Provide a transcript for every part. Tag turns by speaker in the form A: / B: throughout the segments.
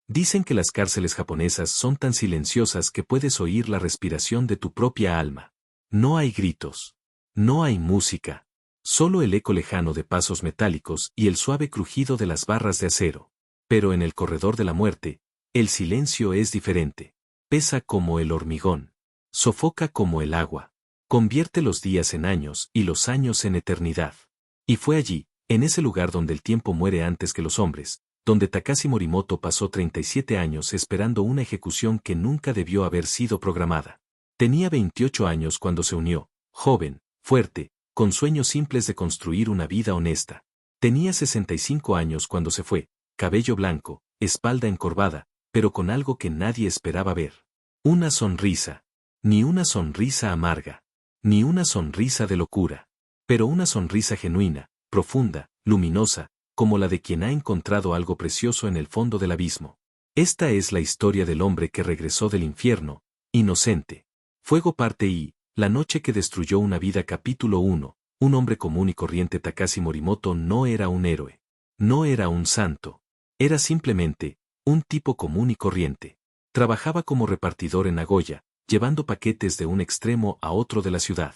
A: Dicen que las cárceles japonesas son tan silenciosas que puedes oír la respiración de tu propia alma. No hay gritos. No hay música. Solo el eco lejano de pasos metálicos y el suave crujido de las barras de acero. Pero en el corredor de la muerte, el silencio es diferente. Pesa como el hormigón. Sofoca como el agua. Convierte los días en años y los años en eternidad. Y fue allí, en ese lugar donde el tiempo muere antes que los hombres, donde Takashi Morimoto pasó 37 años esperando una ejecución que nunca debió haber sido programada. Tenía 28 años cuando se unió, joven, fuerte, con sueños simples de construir una vida honesta. Tenía 65 años cuando se fue, cabello blanco, espalda encorvada, pero con algo que nadie esperaba ver. Una sonrisa. Ni una sonrisa amarga. Ni una sonrisa de locura. Pero una sonrisa genuina, profunda, luminosa, como la de quien ha encontrado algo precioso en el fondo del abismo. Esta es la historia del hombre que regresó del infierno, inocente. Fuego parte I, la noche que destruyó una vida capítulo 1, un hombre común y corriente. Takashi Morimoto no era un héroe. No era un santo. Era simplemente, un tipo común y corriente. Trabajaba como repartidor en Nagoya, llevando paquetes de un extremo a otro de la ciudad.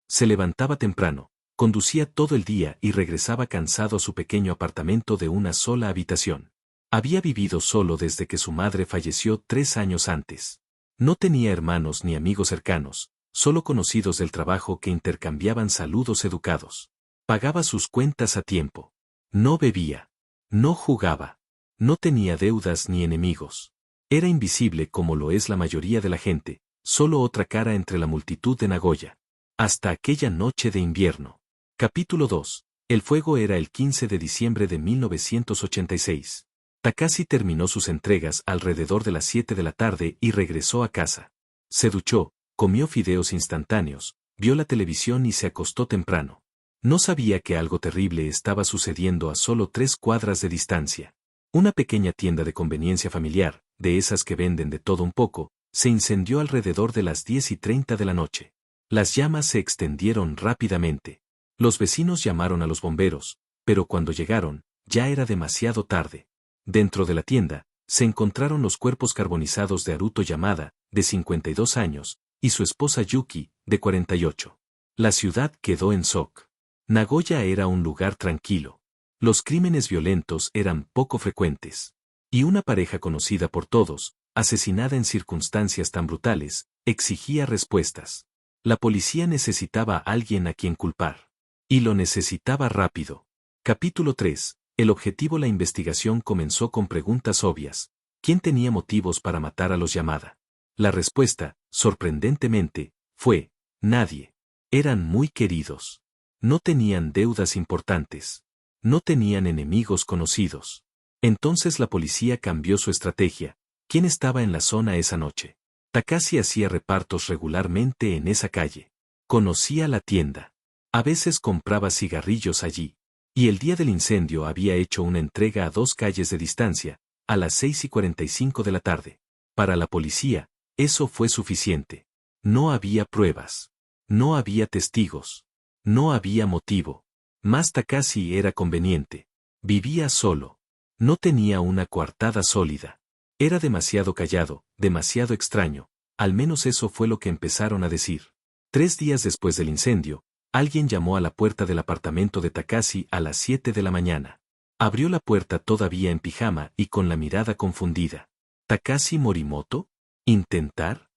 A: Se levantaba temprano, conducía todo el día y regresaba cansado a su pequeño apartamento de una sola habitación. Había vivido solo desde que su madre falleció 3 años antes. No tenía hermanos ni amigos cercanos, solo conocidos del trabajo que intercambiaban saludos educados. Pagaba sus cuentas a tiempo. No bebía. No jugaba. No tenía deudas ni enemigos. Era invisible como lo es la mayoría de la gente, solo otra cara entre la multitud de Nagoya. Hasta aquella noche de invierno. Capítulo 2. El fuego era el 15 de diciembre de 1986. Takashi terminó sus entregas alrededor de las 7 de la tarde y regresó a casa. Se duchó, comió fideos instantáneos, vio la televisión y se acostó temprano. No sabía que algo terrible estaba sucediendo a solo 3 cuadras de distancia. Una pequeña tienda de conveniencia familiar, de esas que venden de todo un poco, se incendió alrededor de las 10:30 de la noche. Las llamas se extendieron rápidamente. Los vecinos llamaron a los bomberos, pero cuando llegaron, ya era demasiado tarde. Dentro de la tienda, se encontraron los cuerpos carbonizados de Haruto Yamada, de 52 años, y su esposa Yuki, de 48. La ciudad quedó en shock. Nagoya era un lugar tranquilo. Los crímenes violentos eran poco frecuentes. Y una pareja conocida por todos, asesinada en circunstancias tan brutales, exigía respuestas. La policía necesitaba a alguien a quien culpar. Y lo necesitaba rápido. Capítulo 3. El objetivo. La investigación comenzó con preguntas obvias. ¿Quién tenía motivos para matar a los Yamada? La respuesta, sorprendentemente, fue, nadie. Eran muy queridos. No tenían deudas importantes. No tenían enemigos conocidos. Entonces la policía cambió su estrategia. ¿Quién estaba en la zona esa noche? Takashi hacía repartos regularmente en esa calle. Conocía la tienda. A veces compraba cigarrillos allí. Y el día del incendio había hecho una entrega a 2 calles de distancia, a las 6:45 de la tarde. Para la policía, eso fue suficiente. No había pruebas. No había testigos. No había motivo. Más Takashi era conveniente. Vivía solo. No tenía una coartada sólida. Era demasiado callado, demasiado extraño. Al menos eso fue lo que empezaron a decir. 3 días después del incendio, alguien llamó a la puerta del apartamento de Takashi a las 7 de la mañana. Abrió la puerta todavía en pijama y con la mirada confundida. ¿Takashi Morimoto? ¿Intentar?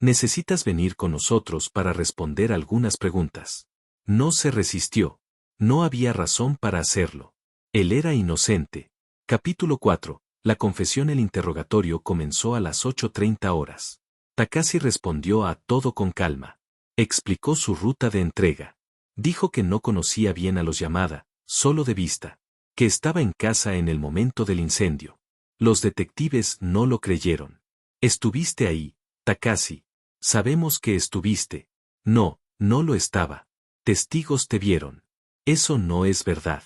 A: Necesitas venir con nosotros para responder algunas preguntas. No se resistió. No había razón para hacerlo. Él era inocente. Capítulo 4. La confesión. El interrogatorio comenzó a las 8:30 horas. Takashi respondió a todo con calma. Explicó su ruta de entrega. Dijo que no conocía bien a los Yamada, solo de vista. Que estaba en casa en el momento del incendio. Los detectives no lo creyeron. ¿Estuviste ahí, Takashi? Sabemos que estuviste. No, no lo estaba. Testigos te vieron. Eso no es verdad.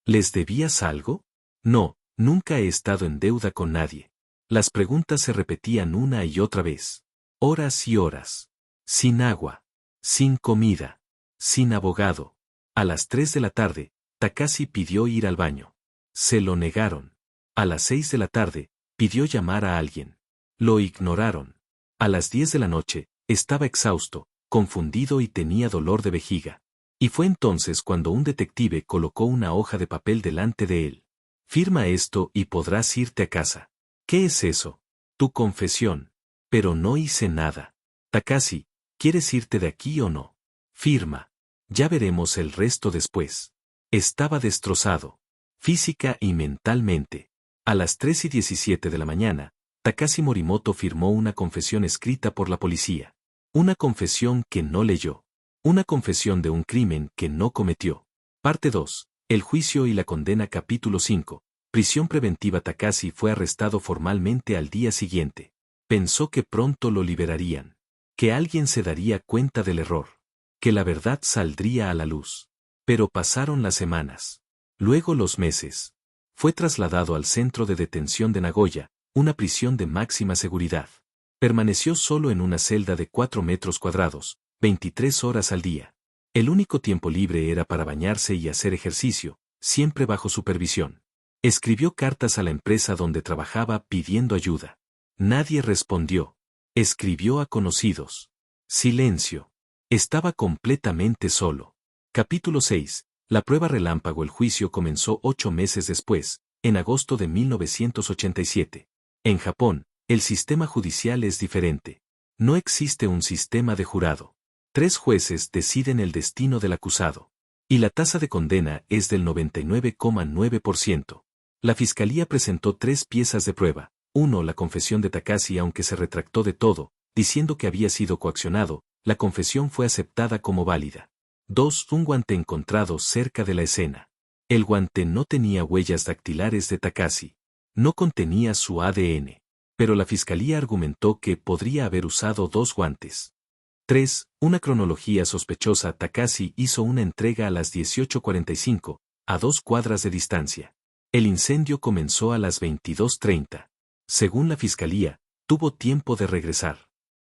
A: ¿Les debías algo? No, nunca he estado en deuda con nadie. Las preguntas se repetían una y otra vez. Horas y horas. Sin agua. Sin comida. Sin abogado. A las 3 de la tarde, Takashi pidió ir al baño. Se lo negaron. A las 6 de la tarde, Pidió llamar a alguien. Lo ignoraron. A las 10 de la noche, estaba exhausto, confundido y tenía dolor de vejiga. Y fue entonces cuando un detective colocó una hoja de papel delante de él. Firma esto y podrás irte a casa. ¿Qué es eso? Tu confesión. Pero no hice nada. Takashi, ¿quieres irte de aquí o no? Firma. Ya veremos el resto después. Estaba destrozado. Física y mentalmente. A las 3:17 de la mañana, Takashi Morimoto firmó una confesión escrita por la policía. Una confesión que no leyó. Una confesión de un crimen que no cometió. Parte 2. El juicio y la condena. Capítulo 5. Prisión preventiva. Takashi fue arrestado formalmente al día siguiente. Pensó que pronto lo liberarían. Que alguien se daría cuenta del error. Que la verdad saldría a la luz. Pero pasaron las semanas. Luego los meses. Fue trasladado al centro de detención de Nagoya, una prisión de máxima seguridad. Permaneció solo en una celda de 4 metros cuadrados, 23 horas al día. El único tiempo libre era para bañarse y hacer ejercicio, siempre bajo supervisión. Escribió cartas a la empresa donde trabajaba pidiendo ayuda. Nadie respondió. Escribió a conocidos. Silencio. Estaba completamente solo. Capítulo 6. La prueba relámpago. El juicio comenzó 8 meses después, en agosto de 1987. En Japón, el sistema judicial es diferente. No existe un sistema de jurado. 3 jueces deciden el destino del acusado. Y la tasa de condena es del 99,9%. La fiscalía presentó 3 piezas de prueba. 1. La confesión de Takashi. Aunque se retractó de todo, diciendo que había sido coaccionado, la confesión fue aceptada como válida. 2. Un guante encontrado cerca de la escena. El guante no tenía huellas dactilares de Takashi. No contenía su ADN. Pero la fiscalía argumentó que podría haber usado 2 guantes. 3. Una cronología sospechosa. Takashi hizo una entrega a las 18:45, a 2 cuadras de distancia. El incendio comenzó a las 22:30. Según la fiscalía, tuvo tiempo de regresar.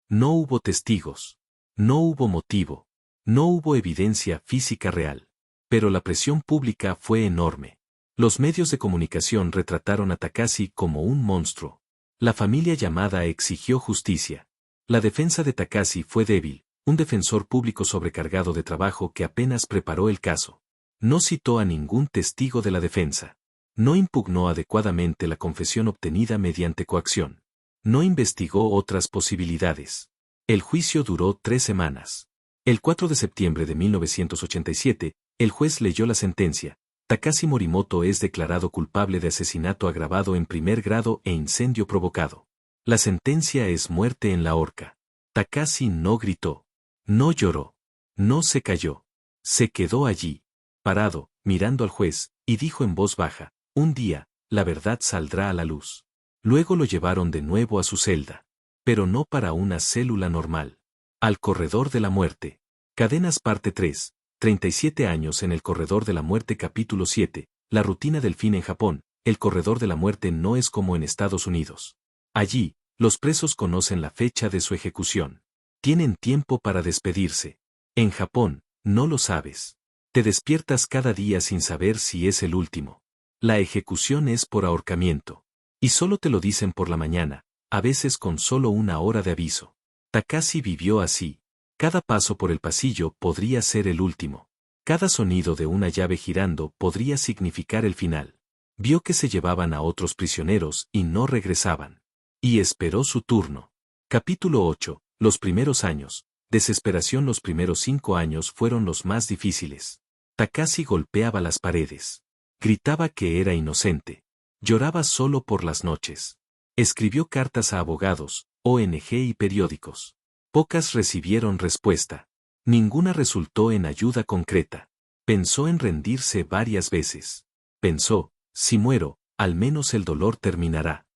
A: No hubo testigos. No hubo motivo. No hubo evidencia física real. Pero la presión pública fue enorme. Los medios de comunicación retrataron a Takashi como un monstruo. La familia Yamada exigió justicia. La defensa de Takashi fue débil, un defensor público sobrecargado de trabajo que apenas preparó el caso. No citó a ningún testigo de la defensa. No impugnó adecuadamente la confesión obtenida mediante coacción. No investigó otras posibilidades. El juicio duró 3 semanas. El 4 de septiembre de 1987, el juez leyó la sentencia. Takashi Morimoto es declarado culpable de asesinato agravado en primer grado e incendio provocado. La sentencia es muerte en la horca. Takashi no gritó. No lloró. No se cayó. Se quedó allí, parado, mirando al juez, y dijo en voz baja, un día, la verdad saldrá a la luz. Luego lo llevaron de nuevo a su celda. Pero no para una célula normal. Al corredor de la muerte. Cadenas. Parte 3. 37 años en el corredor de la muerte. Capítulo 7. La rutina del fin. En Japón, el corredor de la muerte no es como en Estados Unidos. Allí, los presos conocen la fecha de su ejecución. Tienen tiempo para despedirse. En Japón, no lo sabes. Te despiertas cada día sin saber si es el último. La ejecución es por ahorcamiento. Y solo te lo dicen por la mañana, a veces con solo 1 hora de aviso. Takashi vivió así. Cada paso por el pasillo podría ser el último. Cada sonido de una llave girando podría significar el final. Vio que se llevaban a otros prisioneros y no regresaban. Y esperó su turno. Capítulo 8. Los primeros años. Desesperación. Los primeros 5 años fueron los más difíciles. Takashi golpeaba las paredes. Gritaba que era inocente. Lloraba solo por las noches. Escribió cartas a abogados, ONG y periódicos. Pocas recibieron respuesta. Ninguna resultó en ayuda concreta. Pensó en rendirse varias veces. Pensó, si muero, al menos el dolor terminará.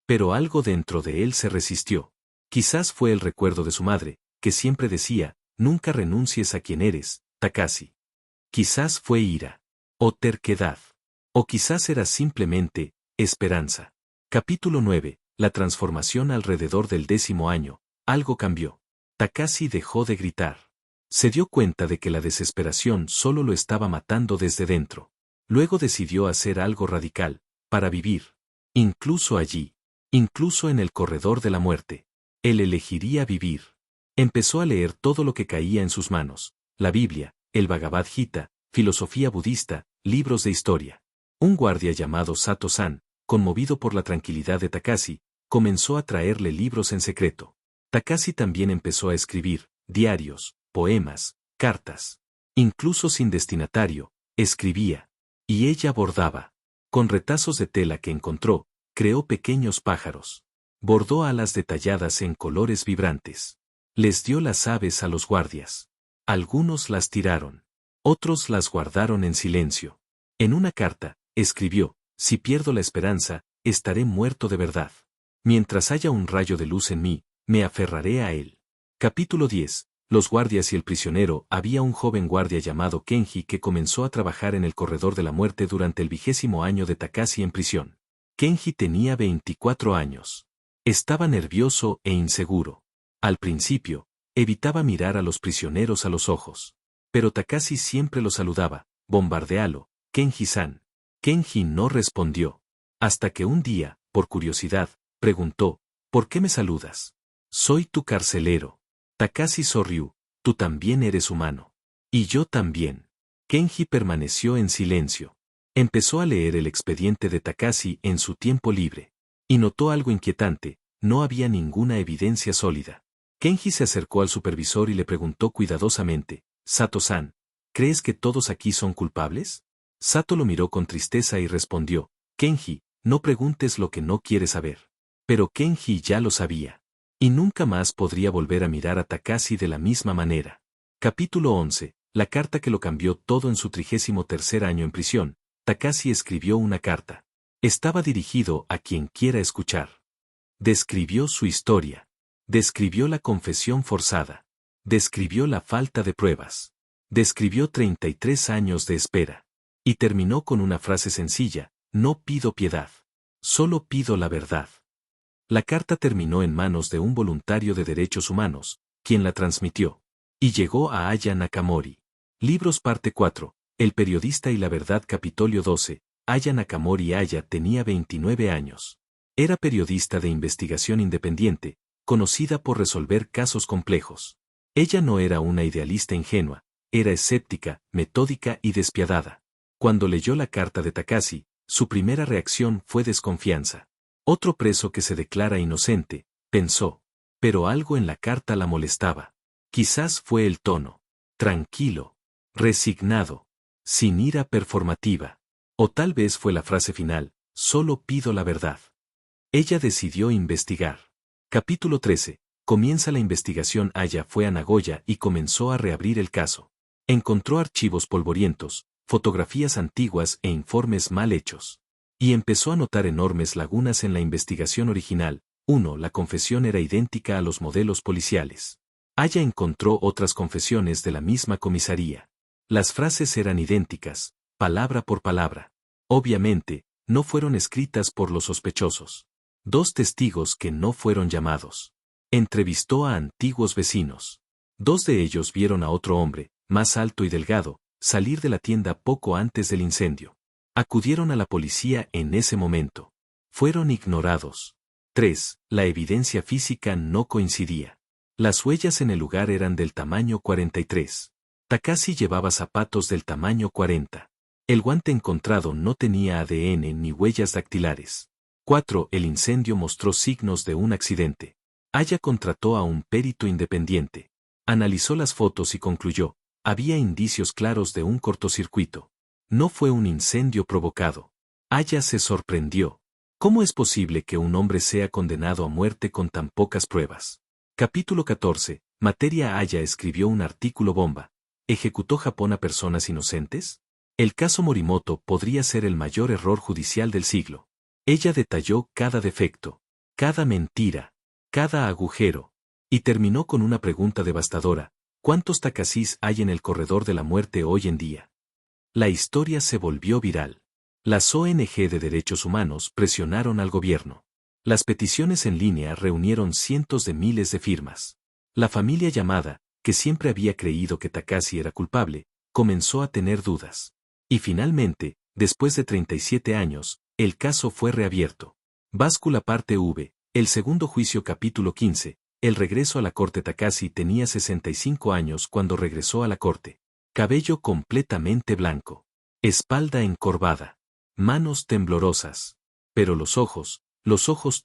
A: Pero algo dentro de él se resistió. Quizás fue el recuerdo de su madre, que siempre decía, nunca renuncies a quien eres, Takashi. Quizás fue ira. O terquedad. O quizás era simplemente, esperanza. Capítulo 9. La transformación. Alrededor del 10º año, algo cambió. Takashi dejó de gritar. Se dio cuenta de que la desesperación solo lo estaba matando desde dentro. Luego decidió hacer algo radical, para vivir. Incluso allí. Incluso en el corredor de la muerte. Él elegiría vivir. Empezó a leer todo lo que caía en sus manos: la Biblia, el Bhagavad Gita, filosofía budista, libros de historia. Un guardia llamado Sato-san, conmovido por la tranquilidad de Takashi, comenzó a traerle libros en secreto. Takashi también empezó a escribir diarios, poemas, cartas. Incluso sin destinatario, escribía. Y ella bordaba. Con retazos de tela que encontró, creó pequeños pájaros. Bordó alas detalladas en colores vibrantes. Les dio las aves a los guardias. Algunos las tiraron. Otros las guardaron en silencio. En una carta, escribió: si pierdo la esperanza, estaré muerto de verdad. Mientras haya un rayo de luz en mí, me aferraré a él. Capítulo 10. Los guardias y el prisionero. Había un joven guardia llamado Kenji que comenzó a trabajar en el corredor de la muerte durante el 20º año de Takashi en prisión. Kenji tenía 24 años. Estaba nervioso e inseguro. Al principio, evitaba mirar a los prisioneros a los ojos. Pero Takashi siempre lo saludaba: bombardéalo, Kenji-san. Kenji no respondió. Hasta que un día, por curiosidad, preguntó: ¿por qué me saludas? Soy tu carcelero. Takashi sonrió: tú también eres humano. Y yo también. Kenji permaneció en silencio. Empezó a leer el expediente de Takashi en su tiempo libre. Y notó algo inquietante: no había ninguna evidencia sólida. Kenji se acercó al supervisor y le preguntó cuidadosamente: Sato-san, ¿crees que todos aquí son culpables? Sato lo miró con tristeza y respondió: Kenji, no preguntes lo que no quieres saber. Pero Kenji ya lo sabía. Y nunca más podría volver a mirar a Takashi de la misma manera. Capítulo 11. La carta que lo cambió todo. En su 33º año en prisión, Takashi escribió una carta. Estaba dirigido a quien quiera escuchar. Describió su historia. Describió la confesión forzada. Describió la falta de pruebas. Describió 33 años de espera. Y terminó con una frase sencilla: no pido piedad. Solo pido la verdad. La carta terminó en manos de un voluntario de derechos humanos, quien la transmitió. Y llegó a Aya Nakamori. Libros parte 4. El periodista y la verdad. Capítulo 12. Aya Nakamori. Aya tenía 29 años. Era periodista de investigación independiente, conocida por resolver casos complejos. Ella no era una idealista ingenua, era escéptica, metódica y despiadada. Cuando leyó la carta de Takashi, su primera reacción fue desconfianza. Otro preso que se declara inocente, pensó. Pero algo en la carta la molestaba. Quizás fue el tono. Tranquilo. Resignado. Sin ira performativa. O tal vez fue la frase final: solo pido la verdad. Ella decidió investigar. Capítulo 13. Comienza la investigación. Aya fue a Nagoya y comenzó a reabrir el caso. Encontró archivos polvorientos, fotografías antiguas e informes mal hechos. Y empezó a notar enormes lagunas en la investigación original. 1. La confesión era idéntica a los modelos policiales. Aya encontró otras confesiones de la misma comisaría. Las frases eran idénticas, palabra por palabra. Obviamente, no fueron escritas por los sospechosos. 2 testigos que no fueron llamados. Entrevistó a antiguos vecinos. 2 de ellos vieron a otro hombre, más alto y delgado, salir de la tienda poco antes del incendio. Acudieron a la policía en ese momento. Fueron ignorados. 3. La evidencia física no coincidía. Las huellas en el lugar eran del tamaño 43. Takashi llevaba zapatos del tamaño 40. El guante encontrado no tenía ADN ni huellas dactilares. 4. El incendio mostró signos de un accidente. Aya contrató a un perito independiente. Analizó las fotos y concluyó: había indicios claros de un cortocircuito. No fue un incendio provocado. Aya se sorprendió. ¿Cómo es posible que un hombre sea condenado a muerte con tan pocas pruebas? Capítulo 14. Materia. Aya escribió un artículo bomba. ¿Ejecutó Japón a personas inocentes? El caso Morimoto podría ser el mayor error judicial del siglo. Ella detalló cada defecto, cada mentira, cada agujero, y terminó con una pregunta devastadora: ¿cuántos Takashis hay en el corredor de la muerte hoy en día? La historia se volvió viral. Las ONG de derechos humanos presionaron al gobierno. Las peticiones en línea reunieron cientos de miles de firmas. La familia Yamada, que siempre había creído que Takashi era culpable, comenzó a tener dudas. Y finalmente, después de 37 años, el caso fue reabierto. Báscula parte V, el segundo juicio capítulo 15, el regreso a la corte. Takashi tenía 65 años cuando regresó a la corte. Cabello completamente blanco. Espalda encorvada. Manos temblorosas. Pero los ojos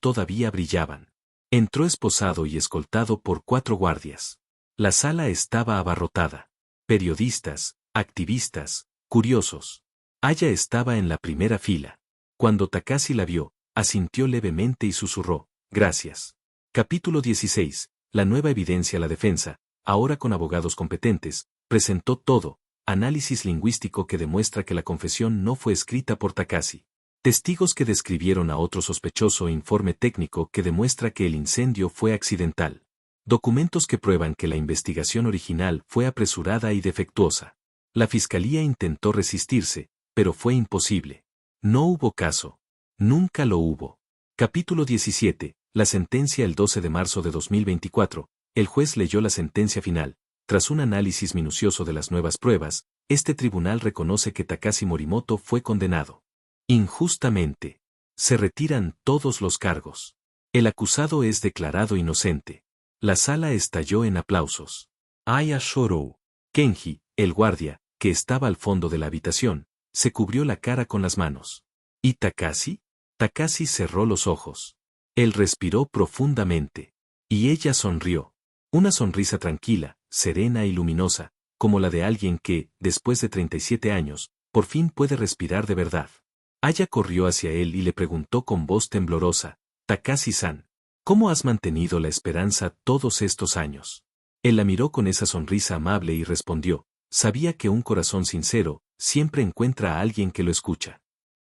A: todavía brillaban. Entró esposado y escoltado por 4 guardias. La sala estaba abarrotada. Periodistas, activistas, curiosos. Aya estaba en la primera fila. Cuando Takashi la vio, asintió levemente y susurró, «Gracias». Capítulo 16. La nueva evidencia. La defensa, ahora con abogados competentes, presentó todo, análisis lingüístico que demuestra que la confesión no fue escrita por Takashi. Testigos que describieron a otro sospechoso e informe técnico que demuestra que el incendio fue accidental. Documentos que prueban que la investigación original fue apresurada y defectuosa. La fiscalía intentó resistirse, pero fue imposible. No hubo caso. Nunca lo hubo. Capítulo 17. La sentencia. El 12 de marzo de 2024, el juez leyó la sentencia final. Tras un análisis minucioso de las nuevas pruebas, este tribunal reconoce que Takashi Morimoto fue condenado injustamente. Se retiran todos los cargos. El acusado es declarado inocente. La sala estalló en aplausos. Aya lloró. Kenji, el guardia, que estaba al fondo de la habitación, se cubrió la cara con las manos. ¿Y Takashi? Takashi cerró los ojos. Él respiró profundamente. Y ella sonrió. Una sonrisa tranquila, serena y luminosa, como la de alguien que, después de 37 años, por fin puede respirar de verdad. Aya corrió hacia él y le preguntó con voz temblorosa, «Takashi-san, ¿cómo has mantenido la esperanza todos estos años?» Él la miró con esa sonrisa amable y respondió, «Sabía que un corazón sincero siempre encuentra a alguien que lo escucha».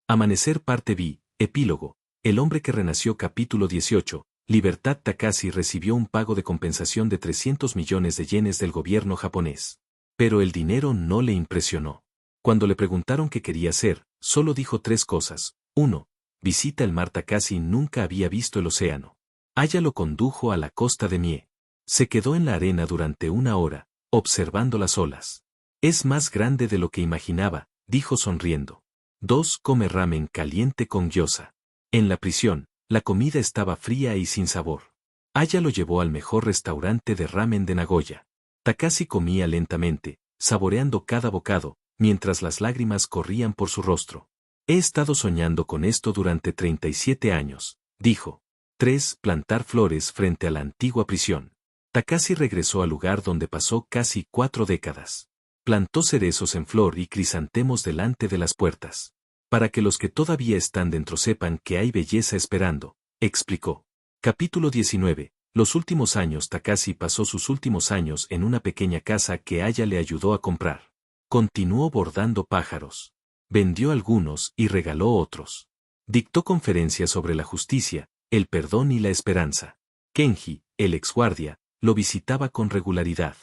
A: Amanecer parte B, epílogo, el hombre que renació. Capítulo 18, Libertad. Takashi recibió un pago de compensación de 300 millones de yenes del gobierno japonés. Pero el dinero no le impresionó. Cuando le preguntaron qué quería hacer, solo dijo 3 cosas. 1. Visita el mar. Takashi nunca había visto el océano. Aya lo condujo a la costa de Mie. Se quedó en la arena durante 1 hora, observando las olas. Es más grande de lo que imaginaba, dijo sonriendo. 2. Come ramen caliente con gyoza. En la prisión, la comida estaba fría y sin sabor. Aya lo llevó al mejor restaurante de ramen de Nagoya. Takashi comía lentamente, saboreando cada bocado, mientras las lágrimas corrían por su rostro. He estado soñando con esto durante 37 años, dijo. 3. Plantar flores frente a la antigua prisión. Takashi regresó al lugar donde pasó casi 4 décadas. Plantó cerezos en flor y crisantemos delante de las puertas. Para que los que todavía están dentro sepan que hay belleza esperando, explicó. Capítulo 19. Los últimos años. Takashi pasó sus últimos años en una pequeña casa que Aya le ayudó a comprar. Continuó bordando pájaros. Vendió algunos y regaló otros. Dictó conferencias sobre la justicia, el perdón y la esperanza. Kenji, el exguardia, lo visitaba con regularidad.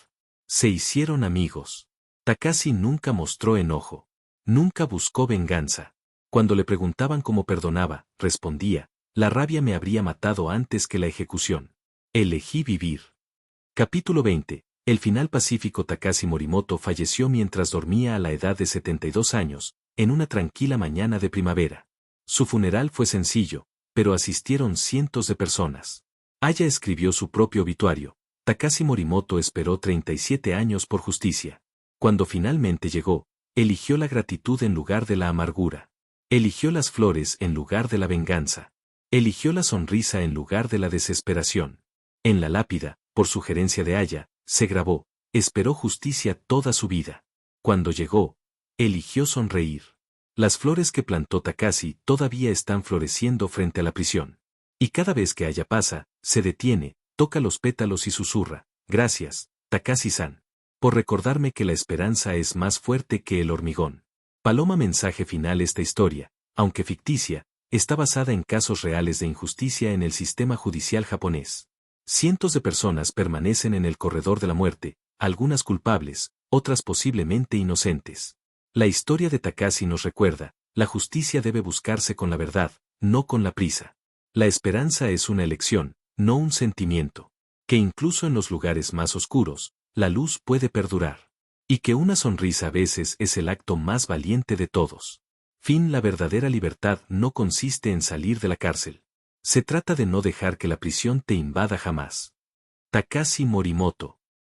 A: Se hicieron amigos. Takashi nunca mostró enojo. Nunca buscó venganza. Cuando le preguntaban cómo perdonaba, respondía, la rabia me habría matado antes que la ejecución. Elegí vivir. Capítulo 20. El final pacífico. Takashi Morimoto falleció mientras dormía a la edad de 72 años, en una tranquila mañana de primavera. Su funeral fue sencillo, pero asistieron cientos de personas. Aya escribió su propio obituario. Takashi Morimoto esperó 37 años por justicia. Cuando finalmente llegó, eligió la gratitud en lugar de la amargura. Eligió las flores en lugar de la venganza. Eligió la sonrisa en lugar de la desesperación. En la lápida, por sugerencia de Aya, se grabó, esperó justicia toda su vida. Cuando llegó, eligió sonreír. Las flores que plantó Takashi todavía están floreciendo frente a la prisión. Y cada vez que Aya pasa, se detiene, toca los pétalos y susurra, gracias, Takashi-san, por recordarme que la esperanza es más fuerte que el hormigón. Paloma. Mensaje final. Esta historia, aunque ficticia, está basada en casos reales de injusticia en el sistema judicial japonés. Cientos de personas permanecen en el corredor de la muerte, algunas culpables, otras posiblemente inocentes. La historia de Takashi nos recuerda, la justicia debe buscarse con la verdad, no con la prisa. La esperanza es una elección, no un sentimiento. Que incluso en los lugares más oscuros, la luz puede perdurar. Y que una sonrisa a veces es el acto más valiente de todos. Fin. La verdadera libertad no consiste en salir de la cárcel. Se trata de no dejar que la prisión te invada jamás. Takashi Morimoto.